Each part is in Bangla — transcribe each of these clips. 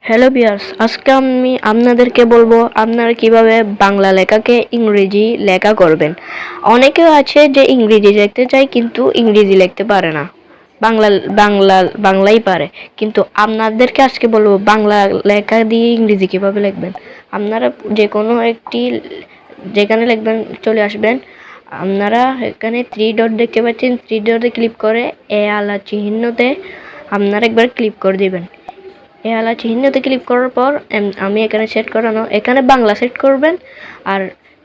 হ্যালো ভিউয়ার্স, আজকে আমি আপনাদেরকে বলবো আপনারা কিভাবে বাংলা লেখাকে ইংরেজি লেখা করবেন। অনেকেও আছে যে ইংরেজি লিখতে চায় কিন্তু ইংরেজি লিখতে পারে না, বাংলা বাংলা বাংলাই পারে। কিন্তু আপনাদেরকে আজকে বলবো বাংলা লেখা দিয়ে ইংরেজি কিভাবে লিখবেন। আপনারা যে কোনো একটি যেখানে লিখবেন চলে আসবেন। আপনারা এখানে থ্রি ডট দেখতে পাচ্ছেন, থ্রি ডটে ক্লিক করে এ আলা চিহ্নতে আপনারা একবার ক্লিক করে দিবেন। এই আলা চিহ্নতে ক্লিক করার পর আমি এখানে সেট করানো, এখানে বাংলা সেট করবেন আর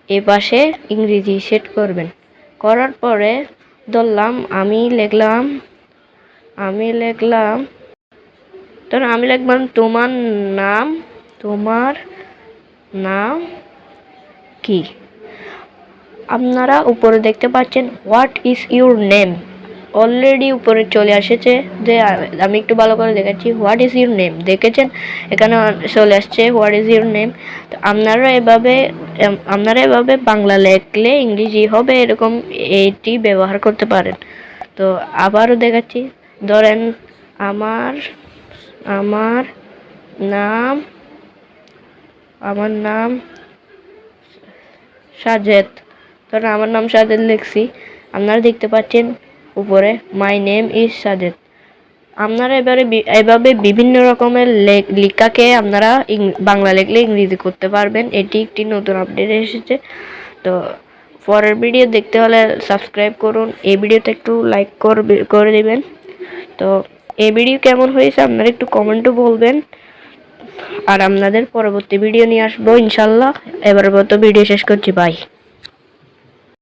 এ পাশে ইংরেজি সেট করবেন। করার পরে ধরলাম আমি লিখলাম তোমার নাম কি। আপনারা উপরে দেখতে পাচ্ছেন what is your name, already উপরে চলে এসেছে। যে আমি একটু ভালো করে দেখাচ্ছি, হোয়াট ইজ ইউর নেম দেখেছেন, এখানে চলে আসছে হোয়াট ইজ ইউর নেম। তো আপনারা এভাবে বাংলা লেখলে ইংরেজি হবে, এরকম এইটি ব্যবহার করতে পারেন। তো আবারও দেখাচ্ছি, ধরেন আমার আমার নাম আমার নাম সাজেদ, ধরেন আমার নাম সাজেদ লিখছি। আপনারা দেখতে পাচ্ছেন উপরে মাই নেম ইজ সাজেদ। আপনারা এভাবে বিভিন্ন রকমের লেখাকে আপনারা বাংলা লিখলে ইংরেজি করতে পারবেন। এটি একটি নতুন আপডেট এসেছে। তো পরের ভিডিও দেখতে হলে সাবস্ক্রাইব করুন, এই ভিডিওতে একটু লাইক করে দিবেন। তো এই ভিডিও কেমন হয়েছে আপনারা একটু কমেন্টও বলবেন, আর আপনাদের পরবর্তী ভিডিও নিয়ে আসবো ইনশাল্লাহ। এবার মতো ভিডিও শেষ করছি, বাই।